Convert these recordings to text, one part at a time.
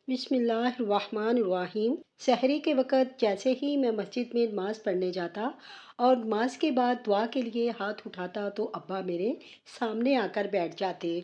بسم اللہ الرحمن الرحیم۔ سحری کے وقت جیسے ہی میں مسجد میں نماز پڑھنے جاتا اور نماز کے بعد دعا کے لیے ہاتھ اٹھاتا تو ابا میرے سامنے آ کر بیٹھ جاتے۔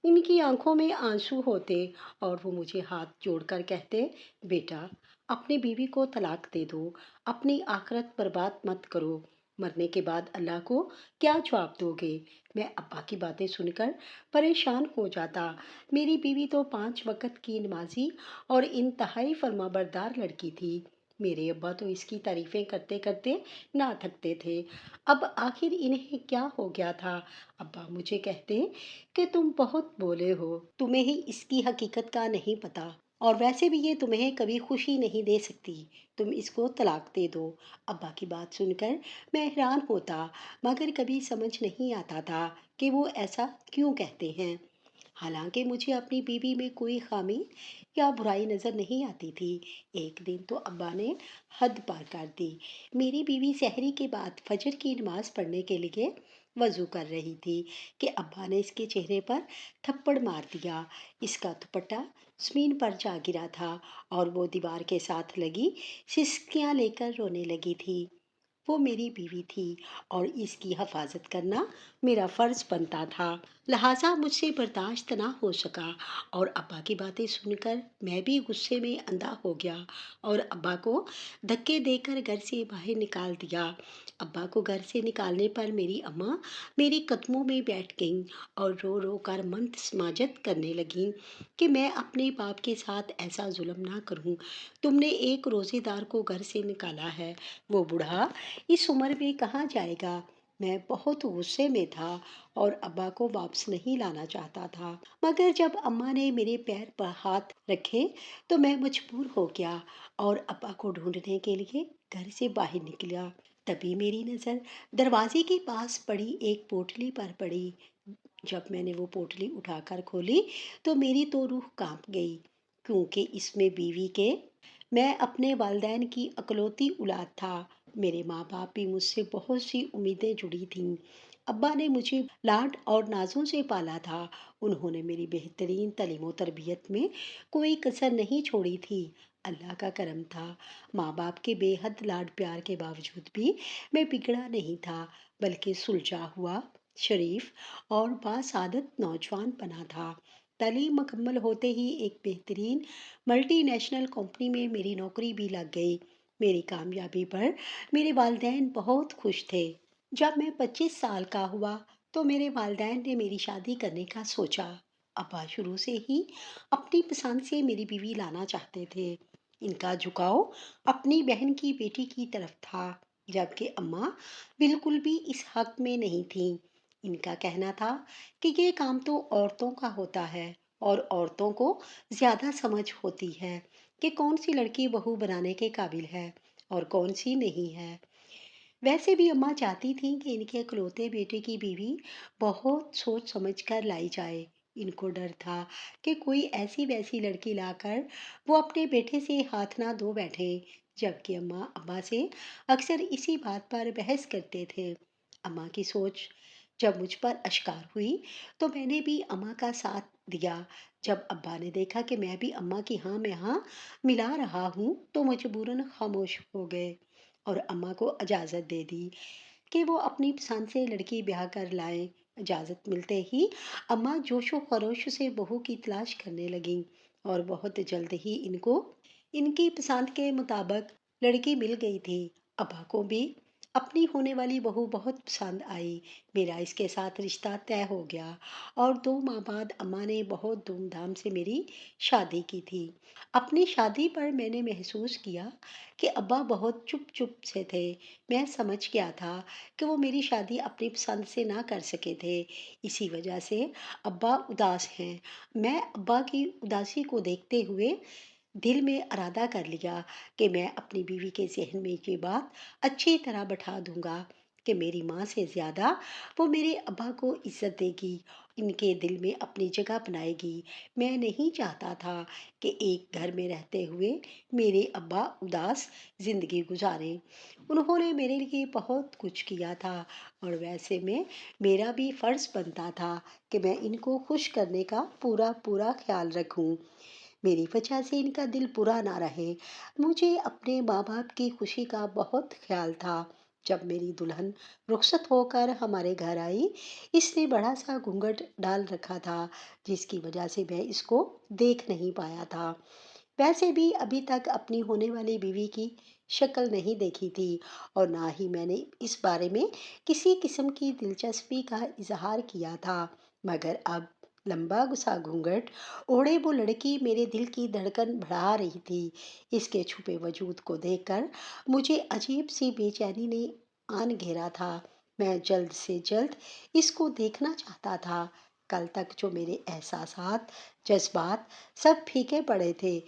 ان کی آنکھوں میں آنسو ہوتے اور وہ مجھے ہاتھ جوڑ کر کہتے، بیٹا اپنی بیوی کو طلاق دے دو، اپنی آخرت برباد مت کرو، مرنے کے بعد اللہ کو کیا جواب دو گے؟ میں ابا کی باتیں سن کر پریشان ہو جاتا۔ میری بیوی تو 5 وقت کی نمازی اور انتہائی فرما بردار لڑکی تھی۔ میرے ابا تو اس کی تعریفیں کرتے کرتے نہ تھکتے تھے۔ اب آخر انہیں کیا ہو گیا تھا؟ ابا مجھے کہتے کہ تم بہت بولے ہو، تمہیں ہی اس کی حقیقت کا نہیں پتہ، اور ویسے بھی یہ تمہیں کبھی خوشی نہیں دے سکتی، تم اس کو طلاق دے دو۔ ابا کی بات سن کر میں حیران ہوتا، مگر کبھی سمجھ نہیں آتا تھا کہ وہ ایسا کیوں کہتے ہیں۔ حالانکہ مجھے اپنی بیوی میں کوئی خامی یا برائی نظر نہیں آتی تھی۔ ایک دن تو ابا نے حد پار کر دی۔ میری بیوی سحری کے بعد فجر کی نماز پڑھنے کے لیے وضو کر رہی تھی کہ ابا نے اس کے چہرے پر تھپڑ مار دیا۔ اس کا دوپٹہ زمین پر جا گرا تھا اور وہ دیوار کے ساتھ لگی سسکیاں لے کر رونے لگی تھی۔ وہ میری بیوی تھی اور اس کی حفاظت کرنا میرا فرض بنتا تھا، لہٰذا مجھ سے برداشت نہ ہو سکا اور ابا کی باتیں سن کر میں بھی غصے میں اندھا ہو گیا اور ابا کو دھکے دے کر گھر سے باہر نکال دیا۔ ابا کو گھر سے نکالنے پر میری اماں میری قدموں میں بیٹھ گئیں اور رو رو کر منت سماجت کرنے لگیں کہ میں اپنے باپ کے ساتھ ایسا ظلم نہ کروں۔ تم نے ایک روزے دار کو گھر سے نکالا ہے، وہ بوڑھا اس عمر میں کہاں جائے گا؟ میں بہت غصے میں تھا اور ابا کو واپس نہیں لانا چاہتا تھا، مگر جب اماں نے میرے پیر پر ہاتھ رکھے تو میں مجبور ہو گیا اور ابا کو ڈھونڈنے کے لیے گھر سے باہر نکلا۔ تبھی میری نظر دروازے کے پاس پڑی ایک پوٹلی پر پڑی۔ جب میں نے وہ پوٹلی اٹھا کر کھولی تو میری تو روح کانپ گئی، کیونکہ اس میں بیوی کے میں اپنے والدین کی اکلوتی اولاد تھا۔ میرے ماں باپ بھی مجھ سے بہت سی امیدیں جڑی تھیں۔ ابا نے مجھے لاڈ اور نازوں سے پالا تھا۔ انہوں نے میری بہترین تعلیم و تربیت میں کوئی کسر نہیں چھوڑی تھی۔ اللہ کا کرم تھا، ماں باپ کے بے حد لاڈ پیار کے باوجود بھی میں بگڑا نہیں تھا، بلکہ سلجھا ہوا، شریف اور باسعادت نوجوان بنا تھا۔ تعلیم مکمل ہوتے ہی ایک بہترین ملٹی نیشنل کمپنی میں میری نوکری بھی لگ گئی۔ میری کامیابی پر میرے والدین بہت خوش تھے۔ جب میں 25 سال کا ہوا تو میرے والدین نے میری شادی کرنے کا سوچا۔ ابا شروع سے ہی اپنی پسند سے میری بیوی لانا چاہتے تھے۔ ان کا جھکاؤ اپنی بہن کی بیٹی کی طرف تھا، جبکہ اماں بالکل بھی اس حق میں نہیں تھیں۔ ان کا کہنا تھا کہ یہ کام تو عورتوں کا ہوتا ہے اور عورتوں کو زیادہ سمجھ ہوتی ہے کہ کون سی لڑکی بہو بنانے کے قابل ہے اور کون سی نہیں ہے۔ ویسے بھی اماں چاہتی تھیں کہ ان کے اکلوتے بیٹے کی بیوی بہت سوچ سمجھ کر لائی جائے۔ ان کو ڈر تھا کہ کوئی ایسی ویسی لڑکی لا کر وہ اپنے بیٹے سے ہاتھ نہ دھو بیٹھے، جبکہ اماں ابا سے اکثر اسی بات پر بحث کرتے تھے۔ اماں کی سوچ جب مجھ پر اشکار ہوئی تو میں نے بھی اماں کا ساتھ دیا۔ جب ابا نے دیکھا کہ میں بھی اماں کی ہاں میں ہاں ملا رہا ہوں تو مجبوراً خاموش ہو گئے اور اماں کو اجازت دے دی کہ وہ اپنی پسند سے لڑکی بیاہ کر لائیں۔ اجازت ملتے ہی اماں جوش و خروش سے بہو کی تلاش کرنے لگیں اور بہت جلد ہی ان کو ان کی پسند کے مطابق لڑکی مل گئی تھی۔ ابا کو بھی اپنی ہونے والی بہو بہت پسند آئی۔ میرا اس کے ساتھ رشتہ طے ہو گیا اور 2 ماہ بعد اماں نے بہت دھوم دھام سے میری شادی کی تھی۔ اپنی شادی پر میں نے محسوس کیا کہ ابا بہت چپ چپ سے تھے۔ میں سمجھ گیا تھا کہ وہ میری شادی اپنی پسند سے نہ کر سکے تھے، اسی وجہ سے ابا اداس ہیں۔ میں ابا کی اداسی کو دیکھتے ہوئے دل میں ارادہ کر لیا کہ میں اپنی بیوی کے ذہن میں یہ بات اچھی طرح بٹھا دوں گا کہ میری ماں سے زیادہ وہ میرے ابا کو عزت دے گی، ان کے دل میں اپنی جگہ بنائے گی۔ میں نہیں چاہتا تھا کہ ایک گھر میں رہتے ہوئے میرے ابا اداس زندگی گزاریں۔ انہوں نے میرے لیے بہت کچھ کیا تھا اور ویسے میں میرا بھی فرض بنتا تھا کہ میں ان کو خوش کرنے کا پورا خیال رکھوں۔ میری وجہ سے ان کا دل برا نہ رہے۔ مجھے اپنے ماں باپ کی خوشی کا بہت خیال تھا۔ جب میری دلہن رخصت ہو کر ہمارے گھر آئی، اس نے بڑا سا گھونگھٹ ڈال رکھا تھا، جس کی وجہ سے میں اس کو دیکھ نہیں پایا تھا۔ ویسے بھی ابھی تک اپنی ہونے والی بیوی کی شکل نہیں دیکھی تھی، اور نہ ہی میں نے اس بارے میں کسی قسم کی دلچسپی کا اظہار کیا تھا، مگر اب لمبا گسا گھونگھٹ اوڑھے وہ لڑکی میرے دل کی دھڑکن بڑھا رہی تھی۔ اس کے چھپے وجود کو دیکھ کر مجھے عجیب سی بے چینی نے آن گھیرا تھا۔ میں جلد سے جلد اس کو دیکھنا چاہتا تھا۔ کل تک جو میرے احساسات، جذبات سب پھیکے پڑے تھے،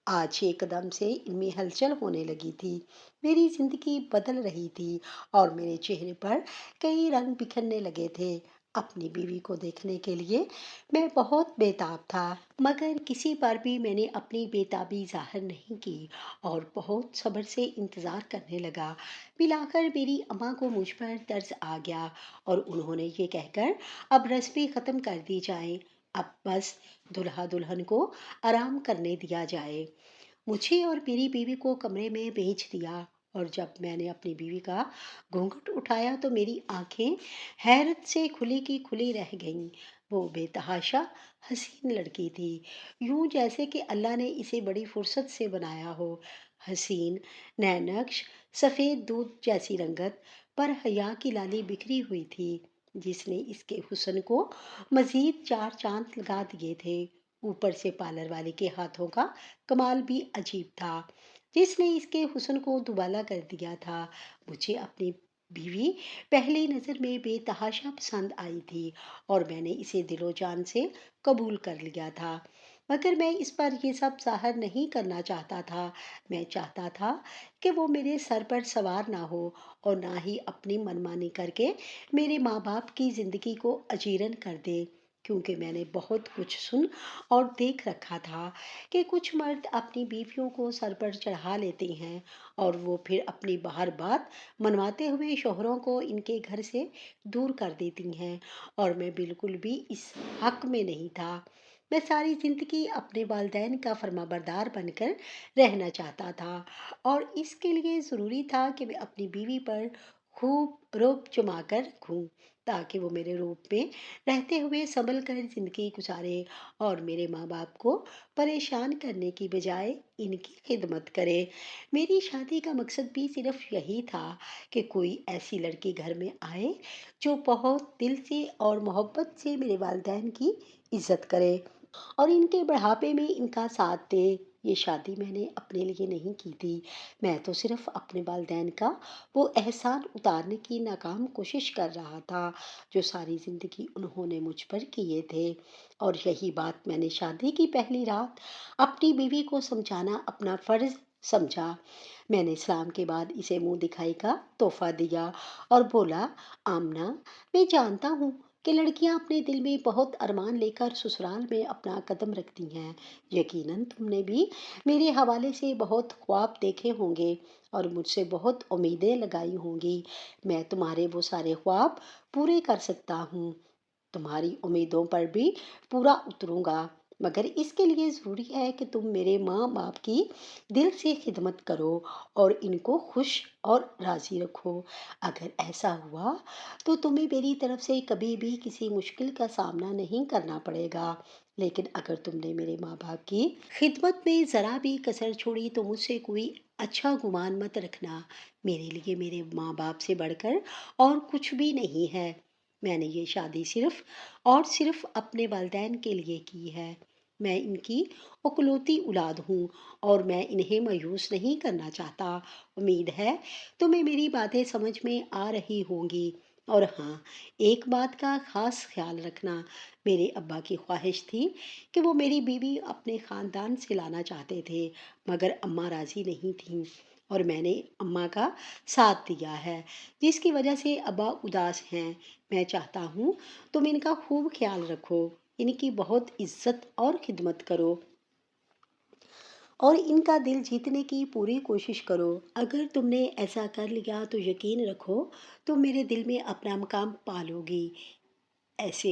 آج ایک دم سے ان میں ہلچل ہونے لگی تھی۔ میری زندگی بدل رہی تھی اور میرے چہرے پر کئی رنگ بکھرنے لگے تھے۔ اپنی بیوی کو دیکھنے کے لیے میں بہت بیتاب تھا، مگر کسی پر بھی میں نے اپنی بیتابی ظاہر نہیں کی اور بہت صبر سے انتظار کرنے لگا۔ بالآخر میری اماں کو مجھ پر ترس آ گیا اور انہوں نے یہ کہہ کر اب رسمیں ختم کر دی جائیں، اب بس دلہا دلہن کو آرام کرنے دیا جائے۔ مجھے اور میری بیوی کو کمرے میں بھیج دیا، اور جب میں نے اپنی بیوی کا گھونگھٹ اٹھایا تو میری آنکھیں حیرت سے کھلی کی کھلی رہ گئیں۔ وہ بے تحاشا حسین لڑکی تھی، یوں جیسے کہ اللہ نے اسے بڑی فرصت سے بنایا ہو۔ حسین، نینکش، سفید دودھ جیسی رنگت پر حیا کی لالی بکھری ہوئی تھی، جس نے اس کے حسن کو مزید چار چاند لگا دیے تھے۔ اوپر سے پارلر والے کے ہاتھوں کا کمال بھی عجیب تھا، جس نے اس کے حسن کو دوبالا کر دیا تھا۔ مجھے اپنی بیوی پہلی نظر میں بے تحاشا پسند آئی تھی اور میں نے اسے دل و جان سے قبول کر لیا تھا، مگر میں اس پر یہ سب ظاہر نہیں کرنا چاہتا تھا۔ میں چاہتا تھا کہ وہ میرے سر پر سوار نہ ہو اور نہ ہی اپنی منمانی کر کے میرے ماں باپ کی زندگی کو اجیرن کر دے، کیونکہ میں نے بہت کچھ سن اور دیکھ رکھا تھا کہ کچھ مرد اپنی بیویوں کو سر پر چڑھا لیتے ہیں اور وہ پھر اپنی باہر بات منواتے ہوئے شوہروں کو ان کے گھر سے دور کر دیتی ہیں، اور میں بالکل بھی اس حق میں نہیں تھا۔ میں ساری زندگی اپنے والدین کا فرما بردار بن کر رہنا چاہتا تھا، اور اس کے لیے ضروری تھا کہ میں اپنی بیوی پر خوب رعب جما کر رکھوں، تاکہ وہ میرے روپ میں رہتے ہوئے سنبھل کر زندگی گزارے اور میرے ماں باپ کو پریشان کرنے کی بجائے ان کی خدمت کرے۔ میری شادی کا مقصد بھی صرف یہی تھا کہ کوئی ایسی لڑکی گھر میں آئے جو بہت دل سے اور محبت سے میرے والدین کی عزت کرے اور ان کے بڑھاپے میں ان کا ساتھ دے۔ یہ شادی میں نے اپنے لیے نہیں کی تھی، میں تو صرف اپنے والدین کا وہ احسان اتارنے کی ناکام کوشش کر رہا تھا جو ساری زندگی انہوں نے مجھ پر کیے تھے، اور یہی بات میں نے شادی کی پہلی رات اپنی بیوی کو سمجھانا اپنا فرض سمجھا۔ میں نے اسلام کے بعد اسے منہ دکھائی کا تحفہ دیا اور بولا، آمنہ، میں جانتا ہوں کہ لڑکیاں اپنے دل میں بہت ارمان لے کر سسرال میں اپنا قدم رکھتی ہیں۔ یقیناً تم نے بھی میرے حوالے سے بہت خواب دیکھے ہوں گے اور مجھ سے بہت امیدیں لگائی ہوں گی۔ میں تمہارے وہ سارے خواب پورے کر سکتا ہوں، تمہاری امیدوں پر بھی پورا اتروں گا، مگر اس کے لیے ضروری ہے کہ تم میرے ماں باپ کی دل سے خدمت کرو اور ان کو خوش اور راضی رکھو۔ اگر ایسا ہوا تو تمہیں میری طرف سے کبھی بھی کسی مشکل کا سامنا نہیں کرنا پڑے گا، لیکن اگر تم نے میرے ماں باپ کی خدمت میں ذرا بھی کسر چھوڑی تو مجھ سے کوئی اچھا گمان مت رکھنا۔ میرے لیے میرے ماں باپ سے بڑھ کر اور کچھ بھی نہیں ہے۔ میں نے یہ شادی صرف اور صرف اپنے والدین کے لیے کی ہے۔ میں ان کی اکلوتی اولاد ہوں اور میں انہیں مایوس نہیں کرنا چاہتا۔ امید ہے تمہیں میری باتیں سمجھ میں آ رہی ہوں گی، اور ہاں، ایک بات کا خاص خیال رکھنا، میرے ابا کی خواہش تھی کہ وہ میری بیوی اپنے خاندان سے لانا چاہتے تھے، مگر اماں راضی نہیں تھیں، اور میں نے اماں کا ساتھ دیا ہے، جس کی وجہ سے ابا اداس ہیں۔ میں چاہتا ہوں تم ان کا خوب خیال رکھو، ان کی بہت عزت اور خدمت کرو اور ان کا دل جیتنے کی پوری کوشش کرو۔ اگر تم نے ایسا کر لیا تو یقین رکھو تم میرے دل میں اپنا مقام پالو گی۔ ایسے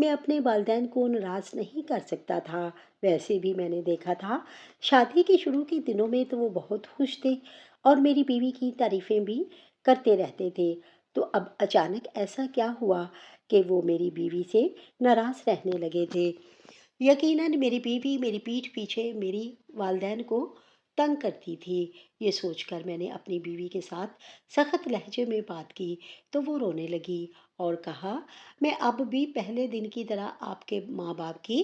میں اپنے والدین کو ناراض نہیں کر سکتا تھا۔ ویسے بھی میں نے دیکھا تھا، شادی کے شروع کے دنوں میں تو وہ بہت خوش تھے اور میری بیوی کی تعریفیں بھی کرتے رہتے تھے۔ تو اب اچانک ایسا کیا ہوا کہ وہ میری بیوی سے ناراض رہنے لگے تھے؟ یقیناً میری بیوی میری پیٹھ پیچھے میری والدین کو تنگ کرتی تھی۔ یہ سوچ کر میں نے اپنی بیوی کے ساتھ سخت لہجے میں بات کی تو وہ رونے لگی اور کہا، میں اب بھی پہلے دن کی طرح آپ کے ماں باپ کی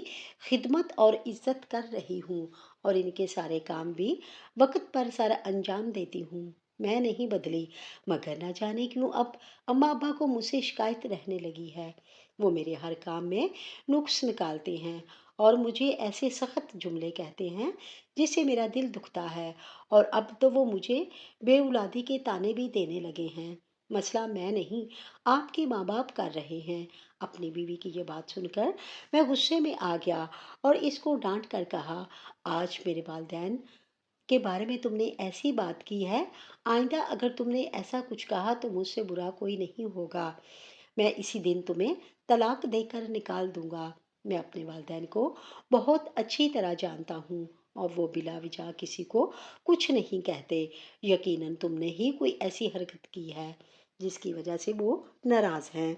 خدمت اور عزت کر رہی ہوں اور ان کے سارے کام بھی وقت پر سر انجام دیتی ہوں۔ میں نہیں بدلی، مگر نہ جانے کیوں اب اماں ابا کو مجھ سے شکایت رہنے لگی ہے۔ وہ میرے ہر کام میں نقص نکالتے ہیں اور مجھے ایسے سخت جملے کہتے ہیں جس سے میرا دل دکھتا ہے، اور اب تو وہ مجھے بے اولادی کے طعنے بھی دینے لگے ہیں۔ مسئلہ میں نہیں، آپ کے ماں باپ کر رہے ہیں۔ اپنی بیوی کی یہ بات سن کر میں غصے میں آ گیا اور اس کو ڈانٹ کر کہا، آج میرے والدین کے بارے میں تم نے ایسی بات کی ہے، آئندہ اگر تم نے ایسا کچھ کہا تو مجھ سے برا کوئی نہیں ہوگا، میں اسی دن تمہیں طلاق دے کر نکال دوں گا۔ میں اپنے والدین کو بہت اچھی طرح جانتا ہوں اور وہ بلا وجہ کسی کو کچھ نہیں کہتے۔ یقیناً تم نے ہی کوئی ایسی حرکت کی ہے جس کی وجہ سے وہ ناراض ہیں،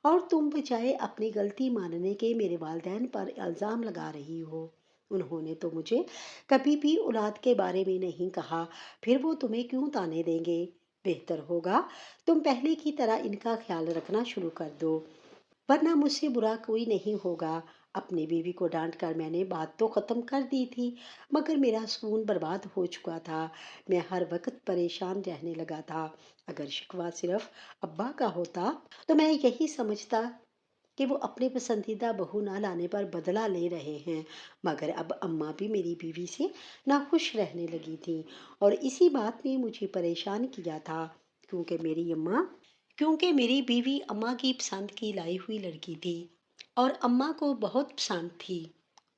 اور تم بجائے اپنی غلطی ماننے کے میرے والدین پر الزام لگا رہی ہو۔ انہوں نے تو مجھے کبھی بھی اولاد کے بارے میں نہیں کہا، پھر وہ تمہیں کیوں تانے دیں گے؟ بہتر ہوگا تم پہلے کی طرح ان کا خیال رکھنا شروع کر دو، ورنہ مجھ سے برا کوئی نہیں ہوگا۔ اپنی بیوی کو ڈانٹ کر میں نے بات تو ختم کر دی تھی، مگر میرا سکون برباد ہو چکا تھا۔ میں ہر وقت پریشان رہنے لگا تھا۔ اگر شکوہ صرف ابا کا ہوتا تو میں یہی سمجھتا کہ وہ اپنے پسندیدہ بہو نہ لانے پر بدلہ لے رہے ہیں، مگر اب اماں بھی میری بیوی سے ناخوش رہنے لگی تھی اور اسی بات نے مجھے پریشان کیا تھا، کیونکہ میری بیوی اماں کی پسند کی لائی ہوئی لڑکی تھی اور اماں کو بہت پسند تھی۔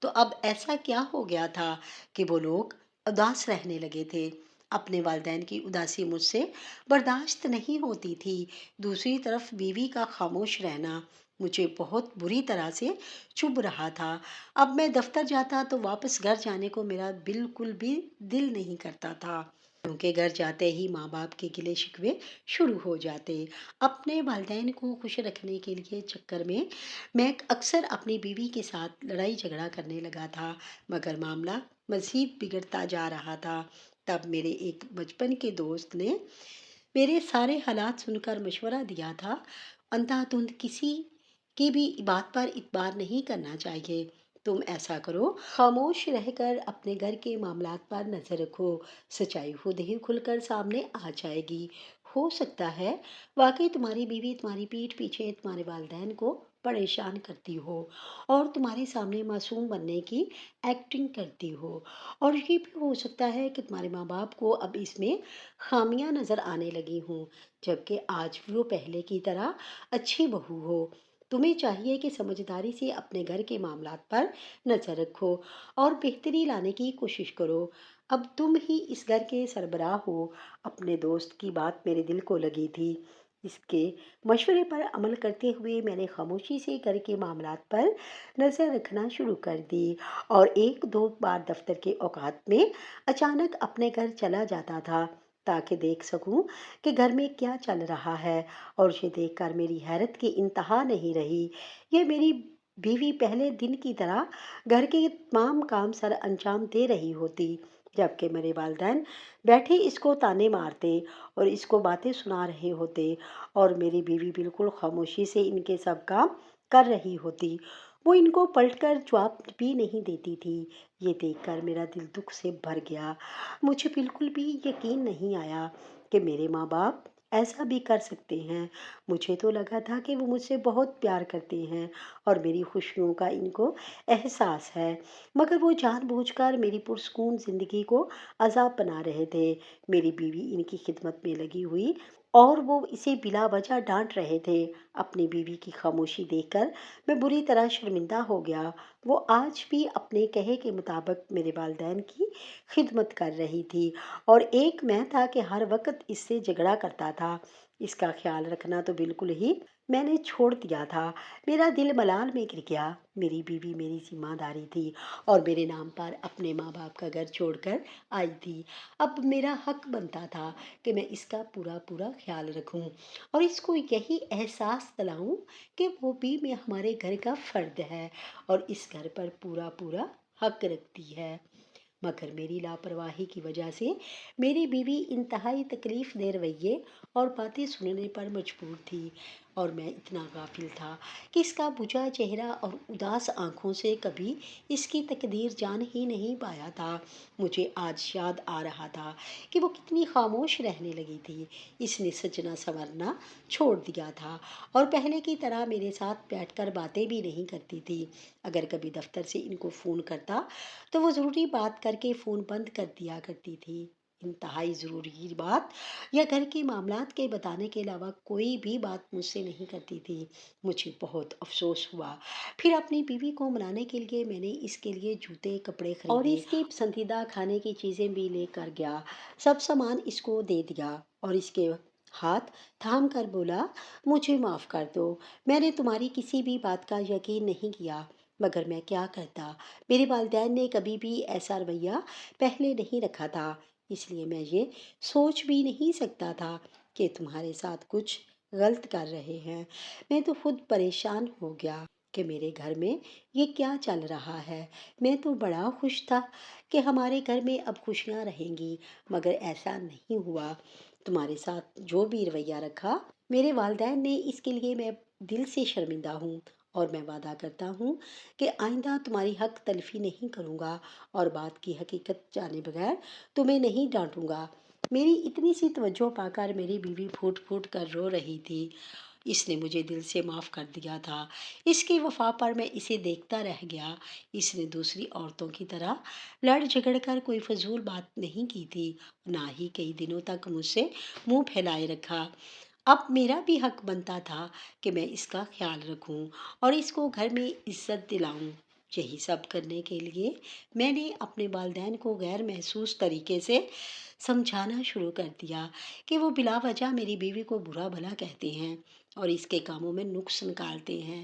تو اب ایسا کیا ہو گیا تھا کہ وہ لوگ اداس رہنے لگے تھے؟ اپنے والدین کی اداسی مجھ سے برداشت نہیں ہوتی تھی۔ دوسری طرف بیوی کا خاموش رہنا مجھے بہت بری طرح سے چبھ رہا تھا۔ اب میں دفتر جاتا تو واپس گھر جانے کو میرا بالکل بھی دل نہیں کرتا تھا، کیونکہ گھر جاتے ہی ماں باپ کے گلے شکوے شروع ہو جاتے۔ اپنے والدین کو خوش رکھنے کے لیے چکر میں اکثر اپنی بیوی کے ساتھ لڑائی جھگڑا کرنے لگا تھا، مگر معاملہ مزید بگڑتا جا رہا تھا۔ تب میرے ایک بچپن کے دوست نے میرے سارے حالات سن کر مشورہ دیا تھا، اندھا دھند کسی کی بھی بات پر اعتبار نہیں کرنا چاہیے۔ تم ایسا کرو، خاموش رہ کر اپنے گھر کے معاملات پر نظر رکھو، سچائی خود ہی کھل کر سامنے آ جائے گی۔ ہو سکتا ہے واقعی تمہاری بیوی تمہاری پیٹھ پیچھے تمہارے والدین کو پریشان کرتی ہو اور تمہارے سامنے معصوم بننے کی ایکٹنگ کرتی ہو، اور یہ بھی ہو سکتا ہے کہ تمہارے ماں باپ کو اب اس میں خامیاں نظر آنے لگی ہوں، جبکہ آج بھی وہ پہلے کی طرح اچھی بہو ہو۔ تمہیں چاہیے کہ سمجھداری سے اپنے گھر کے معاملات پر نظر رکھو اور بہتری لانے کی کوشش کرو۔ اب تم ہی اس گھر کے سربراہ ہو۔ اپنے دوست کی بات میرے دل کو لگی تھی۔ اس کے مشورے پر عمل کرتے ہوئے میں نے خاموشی سے گھر کے معاملات پر نظر رکھنا شروع کر دی اور ایک دو بار دفتر کے اوقات میں اچانک اپنے گھر چلا جاتا تھا تاکہ دیکھ سکوں کہ گھر میں کیا چل رہا ہے، اور یہ دیکھ کر میری حیرت کی انتہا نہیں رہی۔ یہ میری بیوی پہلے دن کی طرح گھر کے تمام کام سر انجام دے رہی ہوتی، جبکہ میرے والدین بیٹھے اس کو تانے مارتے اور اس کو باتیں سنا رہے ہوتے، اور میری بیوی بالکل خاموشی سے ان کے سب کام کر رہی ہوتی۔ وہ ان کو پلٹ کر جواب بھی نہیں دیتی تھی۔ یہ دیکھ کر میرا دل دکھ سے بھر گیا۔ مجھے بالکل بھی یقین نہیں آیا کہ میرے ماں باپ ایسا بھی کر سکتے ہیں۔ مجھے تو لگا تھا کہ وہ مجھ سے بہت پیار کرتے ہیں اور میری خوشیوں کا ان کو احساس ہے، مگر وہ جان بوجھ کر میری پرسکون زندگی کو عذاب بنا رہے تھے۔ میری بیوی ان کی خدمت میں لگی ہوئی اور وہ اسے بلا وجہ ڈانٹ رہے تھے۔ اپنی بیوی کی خاموشی دیکھ کر میں بری طرح شرمندہ ہو گیا۔ وہ آج بھی اپنے کہے کے مطابق میرے والدین کی خدمت کر رہی تھی اور ایک میں تھا کہ ہر وقت اس سے جھگڑا کرتا تھا اس کا خیال رکھنا تو بالکل ہی میں نے چھوڑ دیا تھا۔ میرا دل ملال میں گر گیا۔ میری بیوی میری ذمہ داری تھی اور میرے نام پر اپنے ماں باپ کا گھر چھوڑ کر آئی تھی۔ اب میرا حق بنتا تھا کہ میں اس کا پورا پورا خیال رکھوں اور اس کو یہی احساس دلاؤں کہ وہ بھی میں ہمارے گھر کا فرد ہے اور اس گھر پر پورا پورا حق رکھتی ہے۔ مگر میری لاپرواہی کی وجہ سے میری بیوی انتہائی تکلیف دہ رویے اور باتیں سننے پر مجبور تھی اور میں اتنا غافل تھا کہ اس کا بجھا چہرہ اور اداس آنکھوں سے کبھی اس کی تقدیر جان ہی نہیں پایا تھا۔ مجھے آج یاد آ رہا تھا کہ وہ کتنی خاموش رہنے لگی تھی۔ اس نے سجنا سنورنا چھوڑ دیا تھا اور پہلے کی طرح میرے ساتھ بیٹھ کر باتیں بھی نہیں کرتی تھی۔ اگر کبھی دفتر سے ان کو فون کرتا تو وہ ضروری بات کر کے فون بند کر دیا کرتی تھی۔ انتہائی ضروری بات یا گھر کے معاملات کے بتانے کے علاوہ کوئی بھی بات مجھ سے نہیں کرتی تھی۔ مجھے بہت افسوس ہوا۔ پھر اپنی بیوی کو منانے کے لیے میں نے اس کے لیے جوتے کپڑے خریدے اور اس کی پسندیدہ کھانے کی چیزیں بھی لے کر گیا۔ سب سامان اس کو دے دیا اور اس کے ہاتھ تھام کر بولا، مجھے معاف کر دو، میں نے تمہاری کسی بھی بات کا یقین نہیں کیا، مگر میں کیا کرتا، میرے والدین نے کبھی بھی ایسا رویہ پہلے نہیں رکھا تھا، اس لیے میں یہ سوچ بھی نہیں سکتا تھا کہ تمہارے ساتھ کچھ غلط کر رہے ہیں۔ میں تو خود پریشان ہو گیا کہ میرے گھر میں یہ کیا چل رہا ہے۔ میں تو بڑا خوش تھا کہ ہمارے گھر میں اب خوشیاں رہیں گی، مگر ایسا نہیں ہوا۔ تمہارے ساتھ جو بھی رویہ رکھا میرے والدین نے، اس کے لیے میں دل سے شرمندہ ہوں اور میں وعدہ کرتا ہوں کہ آئندہ تمہاری حق تلفی نہیں کروں گا اور بات کی حقیقت جانے بغیر تمہیں نہیں ڈانٹوں گا۔ میری اتنی سی توجہ پا کر میری بیوی پھوٹ پھوٹ کر رو رہی تھی۔ اس نے مجھے دل سے معاف کر دیا تھا۔ اس کی وفا پر میں اسے دیکھتا رہ گیا۔ اس نے دوسری عورتوں کی طرح لڑ جھگڑ کر کوئی فضول بات نہیں کی تھی، نہ ہی کئی دنوں تک مجھ سے منہ پھیلائے رکھا۔ اب میرا بھی حق بنتا تھا کہ میں اس کا خیال رکھوں اور اس کو گھر میں عزت دلاؤں۔ یہی سب کرنے کے لیے میں نے اپنے والدین کو غیر محسوس طریقے سے سمجھانا شروع کر دیا کہ وہ بلا وجہ میری بیوی کو برا بھلا کہتے ہیں اور اس کے کاموں میں نقص نکالتے ہیں،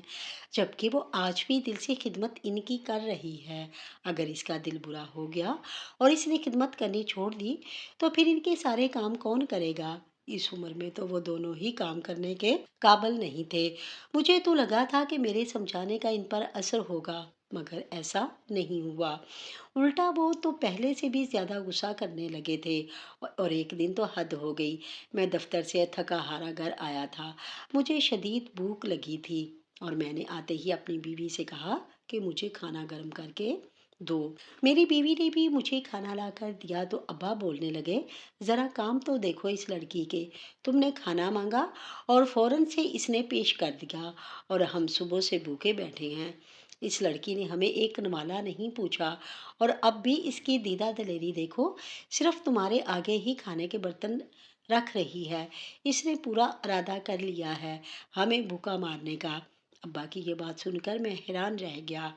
جبکہ وہ آج بھی دل سے خدمت ان کی کر رہی ہے۔ اگر اس کا دل برا ہو گیا اور اس نے خدمت کرنی چھوڑ دی تو پھر ان کے سارے کام کون کرے گا؟ اس عمر میں تو وہ دونوں ہی کام کرنے کے قابل نہیں تھے۔ مجھے تو لگا تھا کہ میرے سمجھانے کا ان پر اثر ہوگا، مگر ایسا نہیں ہوا۔ الٹا وہ تو پہلے سے بھی زیادہ غصہ کرنے لگے تھے اور ایک دن تو حد ہو گئی۔ میں دفتر سے تھکا ہارا گھر آیا تھا۔ مجھے شدید بھوک لگی تھی اور میں نے آتے ہی اپنی بیوی سے کہا کہ مجھے کھانا گرم کر کے دو۔ میری بیوی نے بھی مجھے کھانا لا کر دیا تو ابا بولنے لگے، ذرا کام تو دیکھو اس لڑکی کے، تم نے کھانا مانگا اور فوراً سے اس نے پیش کر دیا اور ہم صبح سے بھوکے بیٹھے ہیں۔ اس لڑکی نے ہمیں ایک نوالا نہیں پوچھا اور اب بھی اس کی دیدہ دلیری دیکھو، صرف تمہارے آگے ہی کھانے کے برتن رکھ رہی ہے۔ اس نے پورا ارادہ کر لیا ہے ہمیں بھوکا مارنے کا۔ ابا کی یہ بات سن کر میں حیران رہ گیا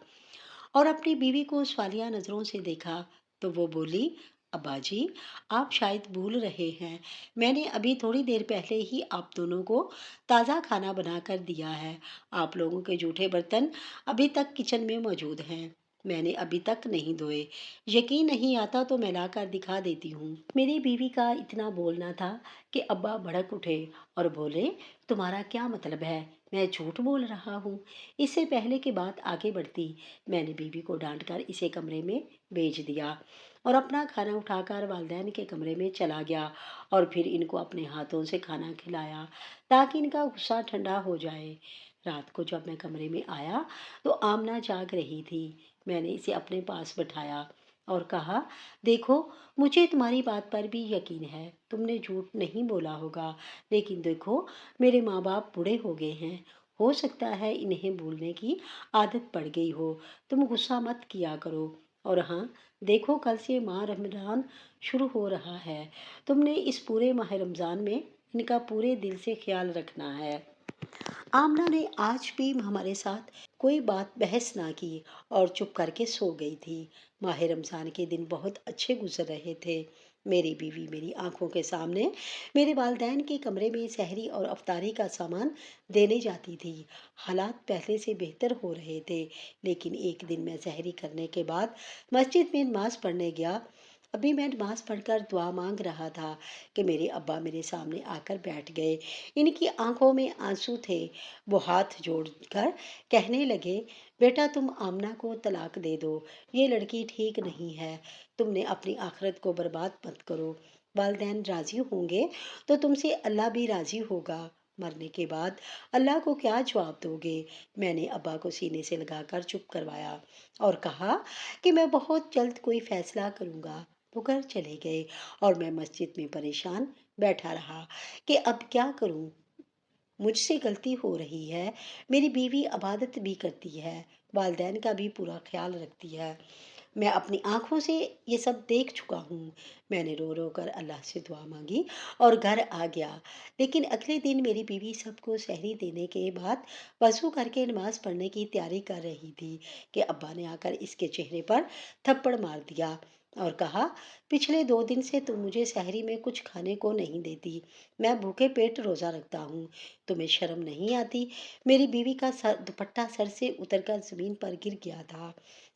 اور اپنی بیوی کو سوالیہ نظروں سے دیکھا تو وہ بولی، ابا جی آپ شاید بھول رہے ہیں، میں نے ابھی تھوڑی دیر پہلے ہی آپ دونوں کو تازہ کھانا بنا کر دیا ہے۔ آپ لوگوں کے جھوٹے برتن ابھی تک کچن میں موجود ہیں، میں نے ابھی تک نہیں دھوئے، یقین نہیں آتا تو میں لا کر دکھا دیتی ہوں۔ میری بیوی کا اتنا بولنا تھا کہ ابا بھڑک اٹھے اور بولے، تمہارا کیا مطلب ہے، میں جھوٹ بول رہا ہوں؟ اس سے پہلے کہ بات آگے بڑھتی میں نے بیوی کو ڈانٹ کر اسے کمرے میں بھیج دیا اور اپنا کھانا اٹھا کر والدین کے کمرے میں چلا گیا اور پھر ان کو اپنے ہاتھوں سے کھانا کھلایا تاکہ ان کا غصہ ٹھنڈا ہو جائے۔ رات کو جب میں کمرے میں آیا تو آمنہ جاگ رہی تھی۔ میں نے اسے اپنے پاس بٹھایا اور کہا، دیکھو مجھے تمہاری بات پر بھی یقین ہے، تم نے جھوٹ نہیں بولا ہوگا، لیکن دیکھو میرے ماں باپ بوڑھے ہو گئے ہیں، ہو سکتا ہے انہیں بھولنے کی عادت پڑ گئی ہو، تم غصہ مت کیا کرو۔ اور ہاں دیکھو کل سے ماہ رمضان شروع ہو رہا ہے، تم نے اس پورے ماہ رمضان میں ان کا پورے دل سے خیال رکھنا ہے۔ آمنہ نے آج بھی ہمارے ساتھ کوئی بات بحث نہ کی اور چپ کر کے سو گئی تھی۔ ماہ رمضان کے دن بہت اچھے گزر رہے تھے۔ میری بیوی میری آنکھوں کے سامنے میرے والدین کے کمرے میں سحری اور افطاری کا سامان دینے جاتی تھی۔ حالات پہلے سے بہتر ہو رہے تھے، لیکن ایک دن میں سحری کرنے کے بعد مسجد میں نماز پڑھنے گیا۔ ابھی میں نماز پڑھ کر دعا مانگ رہا تھا کہ میرے ابا میرے سامنے آ کر بیٹھ گئے۔ ان کی آنکھوں میں آنسو تھے۔ وہ ہاتھ جوڑ کر کہنے لگے، بیٹا تم آمنہ کو طلاق دے دو، یہ لڑکی ٹھیک نہیں ہے، تم نے اپنی آخرت کو برباد مت کرو۔ والدین راضی ہوں گے تو تم سے اللہ بھی راضی ہوگا، مرنے کے بعد اللہ کو کیا جواب دو گے؟ میں نے ابا کو سینے سے لگا کر چپ کروایا اور کہا کہ میں بہت جلد کوئی فیصلہ کروں گا۔ وہ گھر چلے گئے اور میں مسجد میں پریشان بیٹھا رہا کہ اب کیا کروں؟ مجھ سے غلطی ہو رہی ہے۔ میری بیوی عبادت بھی کرتی ہے، والدین کا بھی پورا خیال رکھتی ہے، میں اپنی آنکھوں سے یہ سب دیکھ چکا ہوں۔ میں نے رو رو کر اللہ سے دعا مانگی اور گھر آ گیا۔ لیکن اگلے دن میری بیوی سب کو سحری دینے کے بعد وضو کر کے نماز پڑھنے کی تیاری کر رہی تھی کہ ابا نے آ کر اس کے چہرے پر تھپڑ مار دیا اور کہا، پچھلے 2 دن سے تم مجھے سحری میں کچھ کھانے کو نہیں دیتی، میں بھوکے پیٹ روزہ رکھتا ہوں، تمہیں شرم نہیں آتی؟ میری بیوی کا دوپٹہ سر سے اتر کر زمین پر گر گیا تھا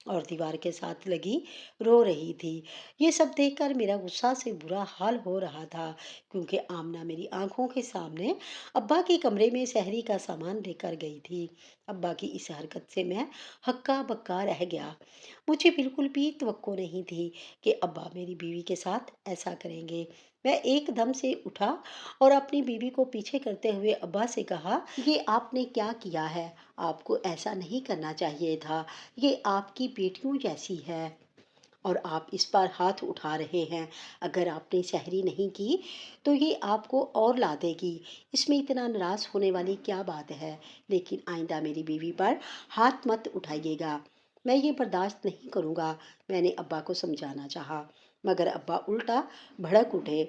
اور دیوار کے ساتھ لگی رو رہی تھی۔ یہ سب دیکھ کر میرا غصہ سے برا حال ہو رہا تھا، کیونکہ آمنہ میری آنکھوں کے سامنے ابا کے کمرے میں سحری کا سامان لے کر گئی تھی۔ ابا کی اس حرکت سے میں ہکا بکا رہ گیا۔ مجھے بالکل بھی توقع نہیں تھی کہ ابا میری بیوی کے ساتھ ایسا کریں گے۔ میں ایک دم سے اٹھا اور اپنی بیوی کو پیچھے کرتے ہوئے ابا سے کہا، یہ آپ نے کیا کیا ہے؟ آپ کو ایسا نہیں کرنا چاہیے تھا، یہ آپ کی بیٹیوں جیسی ہے اور آپ اس پر ہاتھ اٹھا رہے ہیں۔ اگر آپ نے سحری نہیں کی تو یہ آپ کو اور لا دے گی، اس میں اتنا ناراض ہونے والی کیا بات ہے؟ لیکن آئندہ میری بیوی پر ہاتھ مت اٹھائیے گا، میں یہ برداشت نہیں کروں گا۔ میں نے ابا کو سمجھانا چاہا، مگر ابا الٹا بھڑک اٹھے،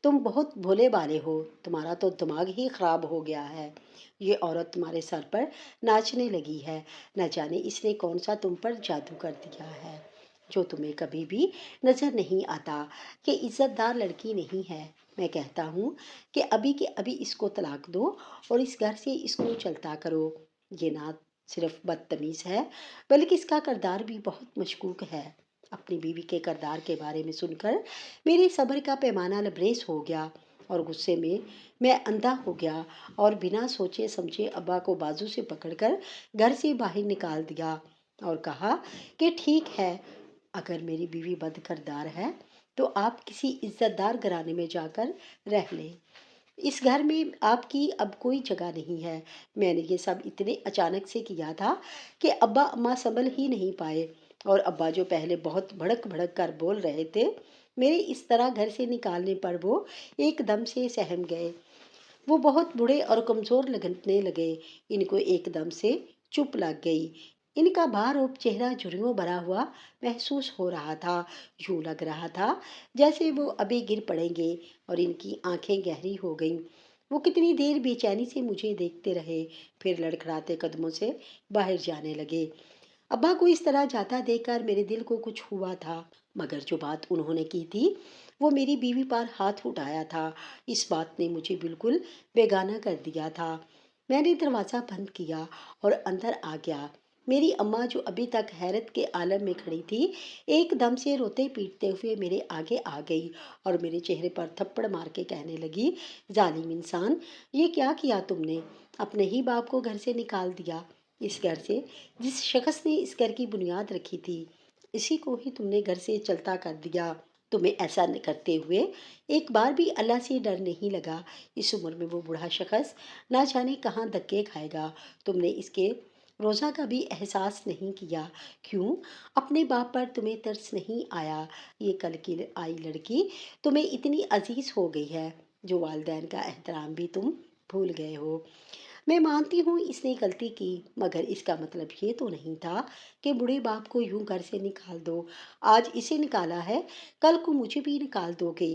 تم بہت بھولے بالے ہو، تمہارا تو دماغ ہی خراب ہو گیا ہے، یہ عورت تمہارے سر پر ناچنے لگی ہے، نہ جانے اس نے کون سا تم پر جادو کر دیا ہے جو تمہیں کبھی بھی نظر نہیں آتا، کہ عزت دار لڑکی نہیں ہے۔ میں کہتا ہوں کہ ابھی کے ابھی اس کو طلاق دو اور اس گھر سے اس کو چلتا کرو۔ یہ نہ صرف بدتمیز ہے بلکہ اس کا کردار بھی بہت مشکوک ہے۔ اپنی بیوی کے کردار کے بارے میں سن کر میرے صبر کا پیمانہ لبریز ہو گیا اور غصے میں اندھا ہو گیا اور بنا سوچے سمجھے ابا کو بازو سے پکڑ کر گھر سے باہر نکال دیا اور کہا کہ ٹھیک ہے، اگر میری بیوی بد کردار ہے تو آپ کسی عزت دار گھرانے میں جا کر رہ لیں، اس گھر میں آپ کی اب کوئی جگہ نہیں ہے۔ میں نے یہ سب اتنے اچانک سے کیا تھا کہ ابا اماں سنبھل ہی نہیں پائے اور ابا جو پہلے بہت بھڑک بھڑک کر بول رہے تھے، میرے اس طرح گھر سے نکالنے پر وہ ایک دم سے سہم گئے۔ وہ بہت بوڑھے اور کمزور لگنے لگے، ان کو ایک دم سے چپ لگ گئی، ان کا بھارب چہرہ جھریوں بھرا ہوا محسوس ہو رہا تھا، یوں لگ رہا تھا جیسے وہ ابھی گر پڑیں گے اور ان کی آنکھیں گہری ہو گئیں۔ وہ کتنی دیر بے چینی سے مجھے دیکھتے رہے، پھر لڑکھڑاتے قدموں سے باہر جانے لگے۔ ابا کو اس طرح جاتا دیکھ کر میرے دل کو کچھ ہوا تھا، مگر جو بات انہوں نے کی تھی وہ میری بیوی پر ہاتھ اٹھایا تھا، اس بات نے مجھے بالکل بیگانہ کر دیا تھا۔ میں نے دروازہ بند کیا اور اندر آ گیا۔ میری اماں جو ابھی تک حیرت کے عالم میں کھڑی تھی، ایک دم سے روتے پیٹتے ہوئے میرے آگے آ گئی اور میرے چہرے پر تھپڑ مار کے کہنے لگی، ظالم انسان، یہ کیا کیا تم نے؟ اپنے ہی باپ کو گھر سے نکال دیا، اس گھر سے جس شخص نے اس گھر کی بنیاد رکھی تھی، اسی کو ہی تم نے گھر سے چلتا کر دیا۔ تمہیں ایسا کرتے ہوئے ایک بار بھی اللہ سے ڈر نہیں لگا؟ اس عمر میں وہ بوڑھا شخص نہ جانے کہاں دھکے کھائے گا، تم نے اس کے روزہ کا بھی احساس نہیں کیا؟ کیوں اپنے باپ پر تمہیں ترس نہیں آیا؟ یہ کل کی آئی لڑکی تمہیں اتنی عزیز ہو گئی ہے جو والدین کا احترام بھی تم بھول گئے ہو۔ میں مانتی ہوں اس نے غلطی کی، مگر اس کا مطلب یہ تو نہیں تھا کہ بوڑھے باپ کو یوں گھر سے نکال دو۔ آج اسے نکالا ہے، کل کو مجھے بھی نکال دو گے۔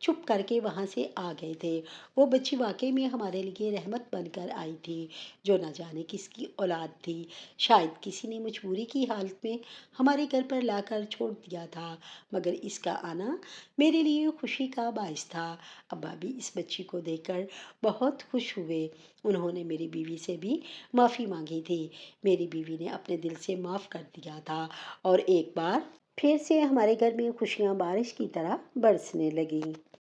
چھپ کر کے وہاں سے آ گئے تھے۔ وہ بچی واقعی میں ہمارے لیے رحمت بن کر آئی تھی، جو نہ جانے کس کی اولاد تھی۔ شاید کسی نے مجبوری کی حالت میں ہمارے گھر پر لا کر چھوڑ دیا تھا، مگر اس کا آنا میرے لیے خوشی کا باعث تھا۔ ابا بھی اس بچی کو دیکھ کر بہت خوش ہوئے۔ انہوں نے میری بیوی سے بھی معافی مانگی تھی۔ میری بیوی نے اپنے دل سے معاف کر دیا تھا، اور ایک بار پھر سے ہمارے گھر میں خوشیاں بارش کی طرح برسنے لگیں۔